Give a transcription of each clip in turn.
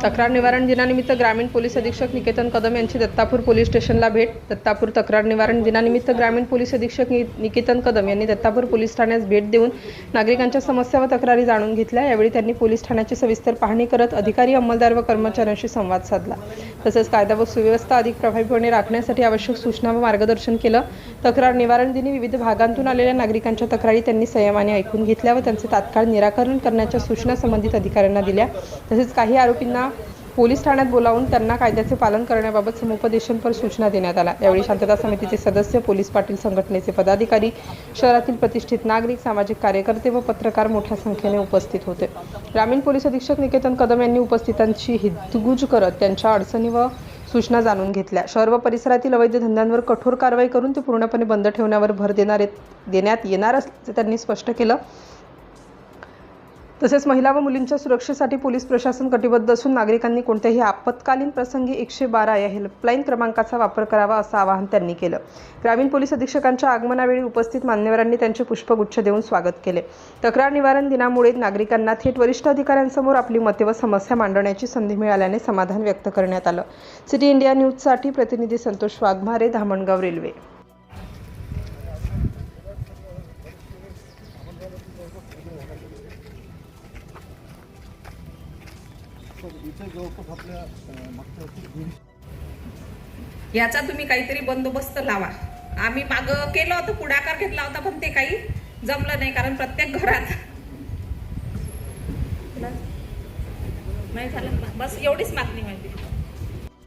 तक्रार निवारण दिनानिमित्त ग्रामीण पोलीस अधीक्षक निकेतन कदम यांची दत्तापूर पोलीस स्टेशनला भेट. दत्तापूर तक्रार निवारण दिनानिमित्त ग्रामीण पोलीस अधीक्षक निकेतन कदम यांनी दत्तापूर पोलीस ठाण्यास भेट देऊन नागरिकांच्या समस्या व तक्रारी जाणून घेतल्या. यावेळी त्यांनी पोलीस ठाण्याची सविस्तर पाहणी करत अधिकारी, अंमलदार व कर्मचाऱ्यांशी संवाद साधला. तसेच कायदा व सुव्यवस्था अधिक प्रभावीपणे राखण्यासाठी आवश्यक सूचना व मार्गदर्शन केलं. तक्रार निवारण दिनी विविध भागांतून आलेल्या नागरिकांच्या तक्रारी त्यांनी संयमाने ऐकून घेतल्या व त्यांचे तात्काळ निराकरण करण्याच्या सूचना संबंधित अधिकाऱ्यांना दिल्या. तसेच काही आरोपींना पोलीस ठाण्यात बोलावून त्यांना कायद्याचे पालन करण्याबाबत समुपदेशनपर सूचना देण्यात आल्या. यावेळी शांतता समितीचे सदस्य, पोलीस पाटील संघटनेचे पदाधिकारी, शहरातील प्रतिष्ठित नागरिक, सामाजिक कार्यकर्ते व पत्रकार मोठ्या संख्येने उपस्थित होते. ग्रामीण पोलीस अधीक्षक निकेतन कदम यांनी उपस्थितांची हितगुज करत त्यांच्या अडचणी व सूचना जाणून घेतल्या. शहर व परिसरातील अवैध धंद्यांवर कठोर कारवाई करून ते पूर्णपणे बंद ठेवण्यावर भर देण्यात येणार असल्याचे त्यांनी स्पष्ट केलं. तसेच महिला व मुलींच्या सुरक्षेसाठी पोलीस प्रशासन कटिबद्ध असून नागरिकांनी कोणत्याही आपत्कालीन प्रसंगी 112 या हेल्पलाईन क्रमांकाचा वापर करावा असं आवाहन त्यांनी केलं. ग्रामीण पोलीस अधीक्षकांच्या आगमनावेळी उपस्थित मान्यवरांनी त्यांचे पुष्पगुच्छ देऊन स्वागत केले. तक्रार निवारण दिनामुळे नागरिकांना थेट वरिष्ठ अधिकाऱ्यांसमोर आपली मते व समस्या मांडण्याची संधी मिळाल्याने समाधान व्यक्त करण्यात आलं. सिटी इंडिया न्यूजसाठी प्रतिनिधी संतोष वाघमारे, धामणगाव रेल्वे. याचा तुम्ही काहीतरी बंदोबस्त लावा. आम्ही माग केलं होतं, पुढाकार घेतला होता, पण ते काही जमलं नाही, कारण प्रत्येक घरात नाही झालं. बस एवढीच मागणी माहिती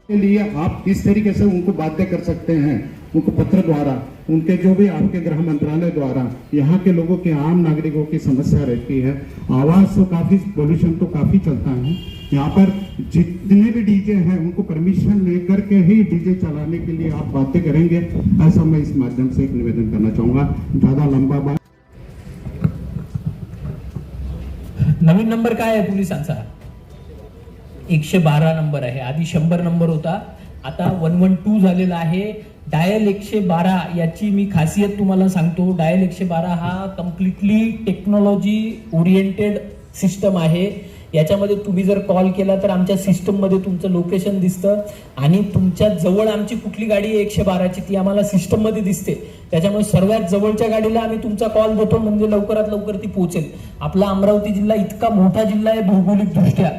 के लिए आप किस तरीके से उनको बाध्य कर सकते हैं, उनको पत्र द्वारा, उनके जो भी आपके गृह मंत्रालय द्वारा यहाँ के लोगों के, आम नागरिकों की समस्या रहती है. आवाज तो काफी, पोल्यूशन तो काफी चलता है. यहाँ पर जितने भी डीजे हैं उनको परमिशन लेकर के ही डीजे चलाने के लिए आप बातें करेंगे, ऐसा मैं इस माध्यम से एक निवेदन करना चाहूंगा. ज्यादा लंबा बात. नवीन नंबर काय आहे पोलिसांचा? 112 नंबर आहे. आधी 100 नंबर होता, आता 112 झालेला आहे. डायल 112 याची मी खासियत तुम्हाला सांगतो. डायल 112 हा कम्प्लिटली टेक्नॉलॉजी ओरिएंटेड सिस्टम आहे. याच्यामध्ये तुम्ही जर कॉल केला तर आमच्या सिस्टममध्ये तुमचं लोकेशन दिसतं आणि तुमच्या जवळ आमची कुठली गाडी आहे 112ची ती आम्हाला सिस्टममध्ये दिसते. त्याच्यामुळे सर्वात जवळच्या गाडीला आम्ही तुमचा कॉल देतो, म्हणजे लवकरात लवकर ती पोहोचेल. आपला अमरावती जिल्हा इतका मोठा जिल्हा आहे भौगोलिक दृष्ट्या,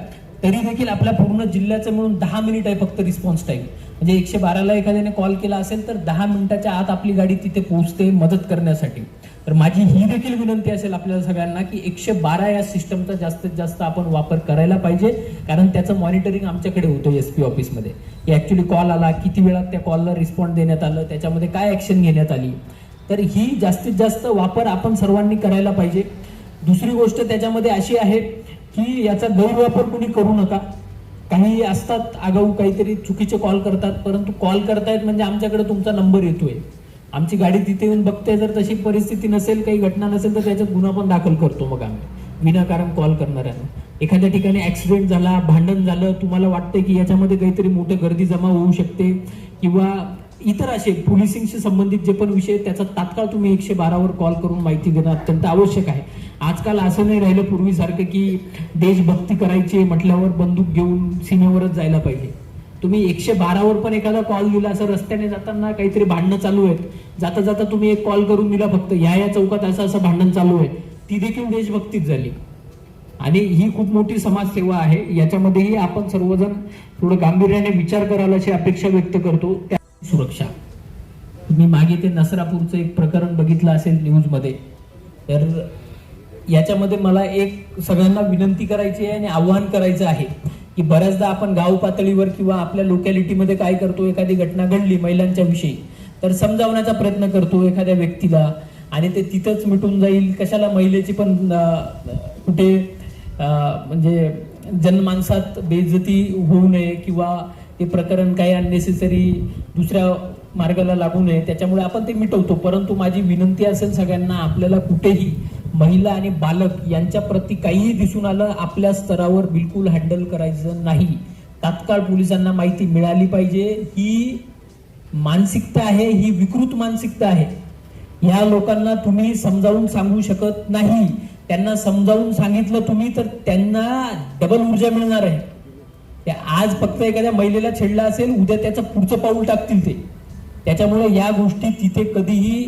तरी देखील आपल्या पूर्ण जिल्ह्याचं मिळून 10 मिनिट आहे फक्त रिस्पॉन्स टाइम. म्हणजे 112ला एखाद्याने कॉल केला असेल तर 10 मिनिटाच्या आत आपली गाडी तिथे पोहोचते मदत करण्यासाठी. तर माझी ही देखील विनंती असेल आपल्याला सगळ्यांना की 112 या सिस्टमचा जास्तीत जास्त आपण वापर करायला पाहिजे, कारण त्याचं मॉनिटरिंग आमच्याकडे होतं एसपी ऑफिसमध्ये. की ऍक्च्युली कॉल आला, किती वेळात त्या कॉलला रिस्पॉन्ड देण्यात आलं, त्याच्यामध्ये काय ऍक्शन घेण्यात आली. तर ही जास्तीत जास्त वापर आपण सर्वांनी करायला पाहिजे. दुसरी गोष्ट त्याच्यामध्ये अशी आहे की याचा गैरवापर कोणी करू नका. काही असतात आगाऊ, काहीतरी चुकीचे कॉल करतात, परंतु कॉल करतायत म्हणजे आमच्याकडे तुमचा नंबर येतोय, आमची गाडी तिथे येऊन बघते. जर तशी परिस्थिती नसेल, काही घटना नसेल तर त्याच्यात गुन्हा पण दाखल करतो मग आम्ही विनाकारण कॉल करणाऱ्यांना. एखाद्या ठिकाणी ऍक्सिडेंट झाला, भांडण झालं, तुम्हाला वाटतं की याच्यामध्ये काहीतरी मोठी गर्दी जमा होऊ शकते किंवा इतर असे पोलिसिंगशी संबंधित जे पण विषय, त्याचा तात्काळ तुम्ही 112वर कॉल करून माहिती देणं अत्यंत आवश्यक आहे. आजकाल असं नाही राहिलं पूर्वीसारखं की देशभक्ती करायची म्हटल्यावर बंदूक घेऊन सीमेवरच जायला पाहिजे. तुम्ही 112वर पण एखादा कॉल दिला, असं रस्त्याने जाताना काहीतरी भांडणं चालू आहेत, जाता जाता तुम्ही एक कॉल करून दिला फक्त, या चौकात असं असं भांडण चालू आहे, ती देखील देशभक्तीच झाली. आणि ही खूप मोठी समाजसेवा आहे. याच्यामध्येही आपण सर्वजण थोडं गांभीर्याने विचार करायला अशी अपेक्षा व्यक्त करतो. सुरक्षा, तुम्ही मागे ते नसरापूरचं एक प्रकरण बघितलं असेल न्यूजमध्ये, तर याच्यामध्ये मला एक सगळ्यांना विनंती करायची आहे आणि आव्हान करायचं आहे की बऱ्याचदा आपण गाव पातळीवर किंवा आपल्या लोकॅलिटीमध्ये काय करतो, एखादी घटना घडली महिलांच्या विषयी तर समजावण्याचा प्रयत्न करतो एखाद्या व्यक्तीला आणि ते तिथंच मिटून जाईल. कशाला महिलेची पण कुठे म्हणजे जनमानसात बेइज्जती होऊ नये किंवा ते प्रकरण काही अननेसेसरी दुसऱ्या मार्गाला लागू नये, त्याच्यामुळे आपण ते मिटवतो. परंतु माझी विनंती असेल सगळ्यांना, आपल्याला कुठेही महिला आणि बालक यांच्या प्रती काहीही दिसून आलं, आपल्या स्तरावर बिलकुल हँडल करायचं नाही. तात्काळ पोलिसांना माहिती मिळाली पाहिजे. ही मानसिकता आहे, ही विकृत मानसिकता आहे. ह्या लोकांना तुम्ही समजावून सांगू शकत नाही. त्यांना समजावून सांगितलं तुम्ही तर त्यांना डबल ऊर्जा मिळणार आहे. ते आज फक्त एखाद्या महिलेला छेडला असेल, उद्या त्याचं पुढचं पाऊल टाकतील ते. त्याच्यामुळे या गोष्टी तिथे कधीही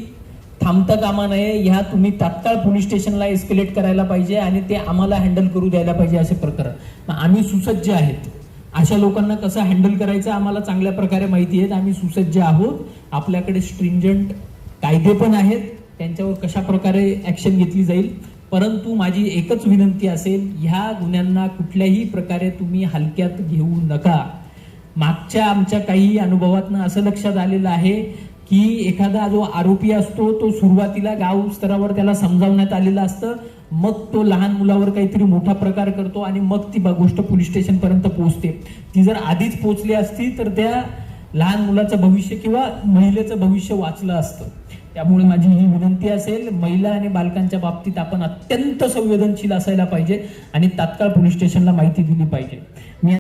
थांबता कामा नये. ह्या तुम्ही तात्काळ पोलीस स्टेशनला एस्केलेट करायला पाहिजे आणि ते आम्हाला हँडल करू द्यायला पाहिजे असे प्रकरण. आम्ही सुसज्ज आहेत, अशा लोकांना कसं हँडल करायचं आम्हाला चांगल्या प्रकारे माहिती आहे. आम्ही सुसज्ज आहोत, आपल्याकडे स्ट्रिंजंट कायदे पण आहेत, त्यांच्यावर कशा प्रकारे ऍक्शन घेतली जाईल. परंतु माझी एकच विनंती असेल, ह्या गुन्ह्यांना कुठल्याही प्रकारे तुम्ही हलक्यात घेऊ नका. मागच्या आमच्या काही अनुभवातनं असं लक्षात आलेलं आहे की एखादा जो आरोपी असतो तो सुरुवातीला गाव स्तरावर त्याला समजावण्यात आलेलं असतं, मग तो लहान मुलावर काहीतरी मोठा प्रकार करतो आणि मग ती गोष्ट पोलीस स्टेशन पर्यंत पोहोचते. ती जर आधीच पोहोचली असती तर त्या लहान मुलाचं भविष्य किंवा महिलेचं भविष्य वाचलं असतं. त्यामुळे माझी ही विनंती असेल, महिला आणि बालकांच्या बाबतीत आपण अत्यंत संवेदनशील असायला पाहिजे आणि तात्काळ पोलीस स्टेशनला माहिती दिली पाहिजे.